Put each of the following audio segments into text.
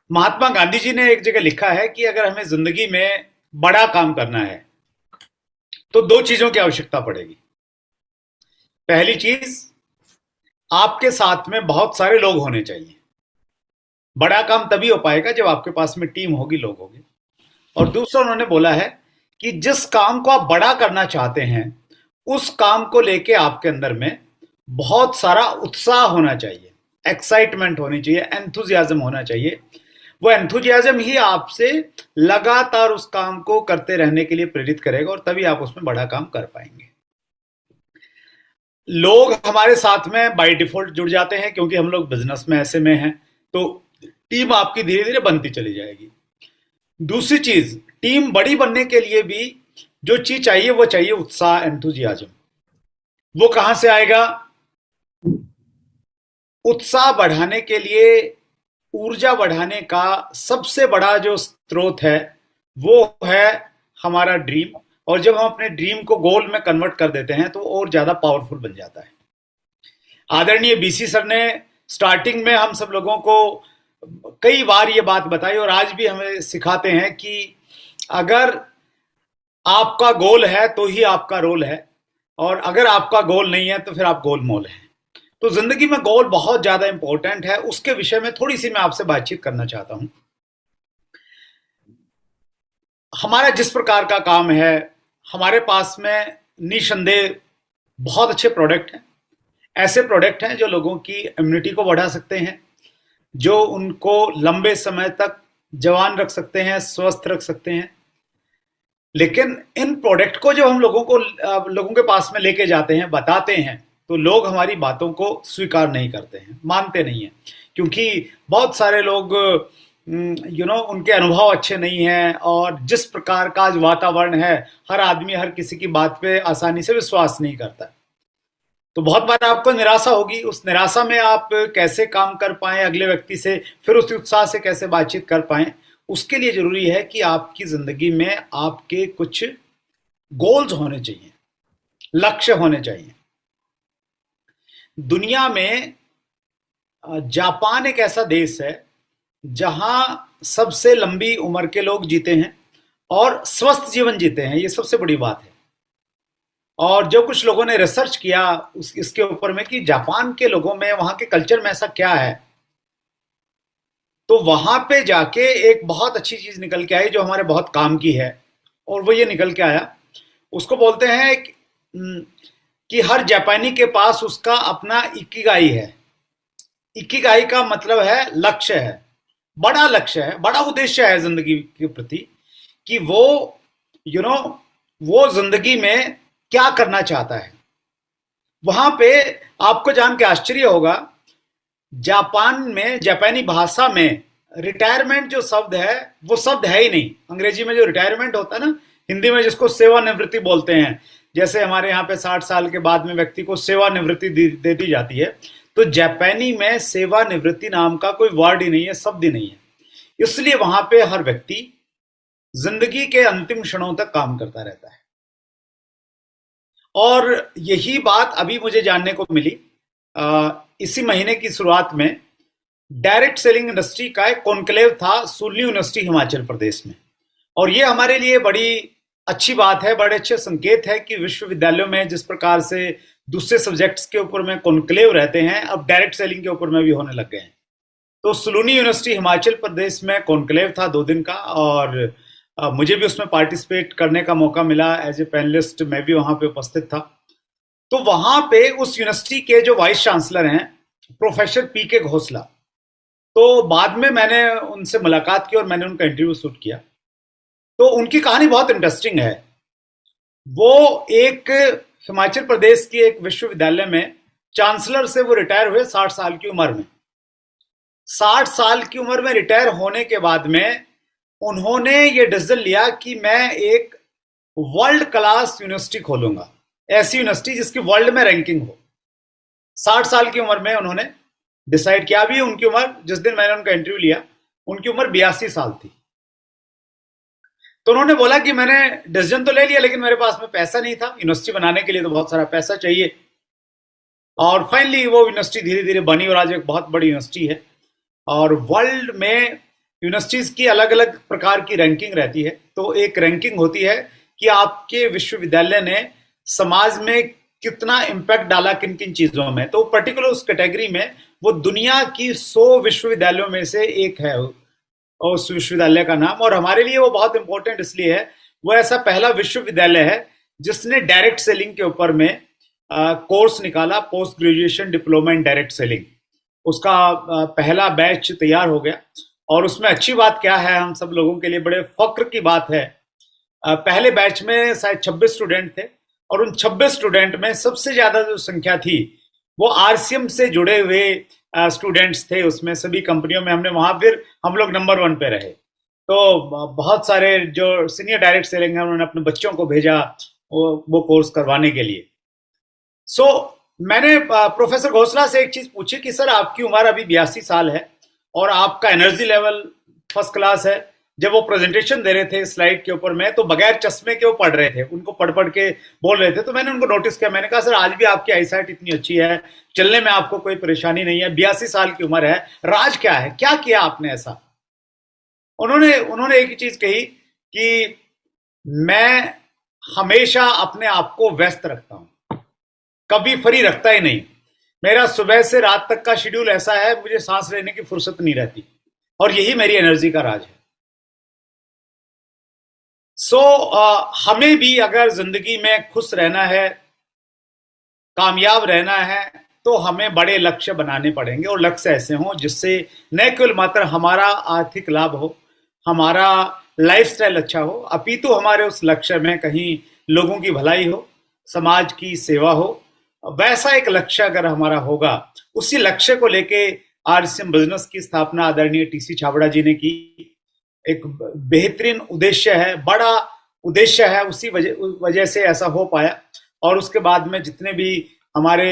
महात्मा गांधी जी ने एक जगह लिखा है कि अगर हमें जिंदगी में बड़ा काम करना है तो दो चीजों की आवश्यकता पड़ेगी। पहली चीज, आपके साथ में बहुत सारे लोग होने चाहिए। बड़ा काम तभी हो पाएगा जब आपके पास में टीम होगी, लोग होंगे। और दूसरा उन्होंने बोला है कि जिस काम को आप बड़ा करना चाहते हैं उस काम को लेके आपके अंदर में बहुत सारा उत्साह होना चाहिए, एक्साइटमेंट होनी चाहिए, एंथुजियाज्म होना चाहिए। वो एंथुजियाज्म ही आपसे लगातार उस काम को करते रहने के लिए प्रेरित करेगा और तभी आप उसमें बड़ा काम कर पाएंगे। लोग हमारे साथ में बाय डिफॉल्ट जुड़ जाते हैं क्योंकि हम लोग बिजनेस में ऐसे में हैं, तो टीम आपकी धीरे धीरे बनती चली जाएगी। दूसरी चीज, टीम बड़ी बनने के लिए भी जो चीज चाहिए वो चाहिए उत्साह, एंथुजियाज्म। वो कहां से आएगा? उत्साह बढ़ाने के लिए, ऊर्जा बढ़ाने का सबसे बड़ा जो स्रोत है वो है हमारा ड्रीम। और जब हम अपने ड्रीम को गोल में कन्वर्ट कर देते हैं तो और ज्यादा पावरफुल बन जाता है। आदरणीय बीसी सर ने स्टार्टिंग में हम सब लोगों को कई बार ये बात बताई और आज भी हमें सिखाते हैं कि अगर आपका गोल है तो ही आपका रोल है, और अगर आपका गोल नहीं है तो फिर आप गोलमोल हैं। तो जिंदगी में गोल बहुत ज्यादा इंपॉर्टेंट है, उसके विषय में थोड़ी सी मैं आपसे बातचीत करना चाहता हूं। हमारा जिस प्रकार का काम है, हमारे पास में निसंदेह बहुत अच्छे प्रोडक्ट हैं। ऐसे प्रोडक्ट हैं जो लोगों की इम्यूनिटी को बढ़ा सकते हैं, जो उनको लंबे समय तक जवान रख सकते हैं, स्वस्थ रख सकते हैं। लेकिन इन प्रोडक्ट को जब हम लोगों के पास में लेके जाते हैं, बताते हैं, तो लोग हमारी बातों को स्वीकार नहीं करते हैं, मानते नहीं हैं। क्योंकि बहुत सारे लोग उनके अनुभव अच्छे नहीं हैं, और जिस प्रकार का आज वातावरण है, हर आदमी हर किसी की बात पे आसानी से विश्वास नहीं करता। तो बहुत बार आपको निराशा होगी। उस निराशा में आप कैसे काम कर पाएं अगले व्यक्ति से, फिर उस उत्साह से कैसे बातचीत कर पाएं, उसके लिए जरूरी है कि आपकी जिंदगी में आपके कुछ गोल्स होने चाहिए, लक्ष्य होने चाहिए। दुनिया में जापान एक ऐसा देश है जहां सबसे लंबी उम्र के लोग जीते हैं और स्वस्थ जीवन जीते हैं। ये सबसे बड़ी बात है। और जो कुछ लोगों ने रिसर्च किया इसके ऊपर में कि जापान के लोगों में, वहां के कल्चर में ऐसा क्या है, तो वहां पे जाके एक बहुत अच्छी चीज निकल के आई जो हमारे बहुत काम की है। और वो ये निकल के आया, उसको बोलते हैं कि हर जापानी के पास उसका अपना इकिगाई है। इकिगाई का मतलब है लक्ष्य है, बड़ा लक्ष्य है, बड़ा उद्देश्य है जिंदगी के प्रति, कि वो यू नो वो जिंदगी में क्या करना चाहता है। वहां पे आपको जान के आश्चर्य होगा, जापान में, जापानी भाषा में रिटायरमेंट जो शब्द है वो शब्द है ही नहीं। अंग्रेजी में जो रिटायरमेंट होता है ना, हिंदी में जिसको सेवानिवृत्ति बोलते हैं, जैसे हमारे यहाँ पे 60 साल के बाद में व्यक्ति को सेवानिवृत्ति दे दी जाती है, तो जापानी में सेवानिवृत्ति नाम का कोई वर्ड ही नहीं है, शब्द ही नहीं है। इसलिए वहां पे हर व्यक्ति जिंदगी के अंतिम क्षणों तक काम करता रहता है। और यही बात अभी मुझे जानने को मिली इसी महीने की शुरुआत में। डायरेक्ट सेलिंग इंडस्ट्री का एक कॉन्क्लेव था सुल्ली यूनिवर्सिटी हिमाचल प्रदेश में। और ये हमारे लिए बड़ी अच्छी बात है, बड़े अच्छे संकेत है कि विश्वविद्यालयों में जिस प्रकार से दूसरे सब्जेक्ट्स के ऊपर में कॉन्क्लेव रहते हैं, अब डायरेक्ट सेलिंग के ऊपर में भी होने लग गए हैं। तो सुलूनी यूनिवर्सिटी हिमाचल प्रदेश में कॉन्क्लेव था 2 दिन का, और मुझे भी उसमें पार्टिसिपेट करने का मौका मिला। एज ए पैनलिस्ट मैं भी वहां पे उपस्थित था। तो वहां पे उस यूनिवर्सिटी के जो वाइस चांसलर हैं, प्रोफेसर पी के घोसला, तो बाद में मैंने उनसे मुलाकात की और मैंने उनका इंटरव्यू शूट किया। तो उनकी कहानी बहुत इंटरेस्टिंग है। वो एक हिमाचल प्रदेश की एक विश्वविद्यालय में चांसलर से वो रिटायर हुए 60 साल की उम्र में। 60 साल की उम्र में रिटायर होने के बाद में उन्होंने ये डिसीजन लिया कि मैं एक वर्ल्ड क्लास यूनिवर्सिटी खोलूंगा, ऐसी यूनिवर्सिटी जिसकी वर्ल्ड में रैंकिंग हो। 60 साल की उम्र में उन्होंने डिसाइड किया। अभी उनकी उम्र, जिस दिन मैंने उनका इंटरव्यू लिया, उनकी उम्र 82 साल थी। तो उन्होंने बोला कि मैंने डिसीजन तो ले लिया लेकिन मेरे पास में पैसा नहीं था। यूनिवर्सिटी बनाने के लिए तो बहुत सारा पैसा चाहिए। और फाइनली वो यूनिवर्सिटी धीरे धीरे बनी और आज एक बहुत बड़ी यूनिवर्सिटी है और वर्ल्ड में यूनिवर्सिटीज की अलग अलग प्रकार की रैंकिंग रहती है। तो एक रैंकिंग होती है कि आपके विश्वविद्यालय ने समाज में कितना इम्पैक्ट डाला किन किन चीजों में। तो पर्टिकुलर उस कैटेगरी में वो दुनिया की 100 विश्वविद्यालयों में से एक है उस विश्वविद्यालय का नाम। और हमारे लिए वो बहुत इंपॉर्टेंट इसलिए है, वो ऐसा पहला विश्वविद्यालय है जिसने डायरेक्ट सेलिंग के ऊपर में कोर्स निकाला, post graduation diploma in direct selling. उसका पहला बैच तैयार हो गया। और उसमें अच्छी बात क्या है, हम सब लोगों के लिए बड़े फक्र की बात है, पहले बैच में शायद 26 स्टूडेंट थे और उन 26 स्टूडेंट में सबसे ज्यादा जो संख्या थी वो आरसीएम से जुड़े हुए स्टूडेंट्स थे। उसमें सभी कंपनियों में हमने वहां फिर हम लोग नंबर 1 पे रहे। तो बहुत सारे जो सीनियर डायरेक्ट सेलिंग है उन्होंने अपने बच्चों को भेजा वो कोर्स करवाने के लिए। सो मैंने प्रोफेसर घोषला से एक चीज पूछी कि सर आपकी उम्र अभी 82 साल है और आपका एनर्जी लेवल फर्स्ट क्लास है। जब वो प्रेजेंटेशन दे रहे थे स्लाइड के ऊपर में तो बगैर चश्मे के वो पढ़ रहे थे, उनको पढ़ पढ़ के बोल रहे थे। तो मैंने उनको नोटिस किया, मैंने कहा सर आज भी आपकी आईसाइट इतनी अच्छी है, चलने में आपको कोई परेशानी नहीं है, 82 साल की उम्र है, राज क्या है, क्या किया आपने ऐसा। उन्होंने एक ही चीज कही कि मैं हमेशा अपने आप को व्यस्त रखता हूं, कभी फ्री रखता ही नहीं। मेरा सुबह से रात तक का शेड्यूल ऐसा है, मुझे सांस लेने की फुर्सत नहीं रहती और यही मेरी एनर्जी का राज है। हमें भी अगर जिंदगी में खुश रहना है, कामयाब रहना है, तो हमें बड़े लक्ष्य बनाने पड़ेंगे और लक्ष्य ऐसे हों जिससे न केवल मात्र हमारा आर्थिक लाभ हो, हमारा लाइफस्टाइल अच्छा हो, अपितु हमारे उस लक्ष्य में कहीं लोगों की भलाई हो, समाज की सेवा हो। वैसा एक लक्ष्य अगर हमारा होगा, उसी लक्ष्य को लेके आरसीएम बिजनेस की स्थापना आदरणीय टीसी छाबड़ा जी ने की। एक बेहतरीन उद्देश्य है, बड़ा उद्देश्य है, उसी वजह से ऐसा हो पाया। और उसके बाद में जितने भी हमारे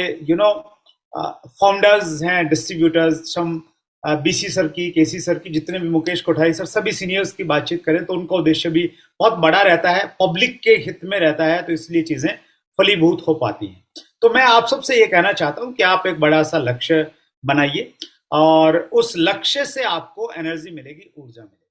फाउंडर्स हैं, डिस्ट्रीब्यूटर्स, हम बीसी सर की, केसी सर की, जितने भी, मुकेश कोठारी सर, सभी सीनियर्स की बातचीत करें तो उनका उद्देश्य भी बहुत बड़ा रहता है, पब्लिक के हित में रहता है। तो इसलिए चीजें फलीभूत हो पाती हैं। तो मैं आप सबसे ये कहना चाहता हूं कि आप एक बड़ा सा लक्ष्य बनाइए और उस लक्ष्य से आपको एनर्जी मिलेगी, ऊर्जा मिलेगी।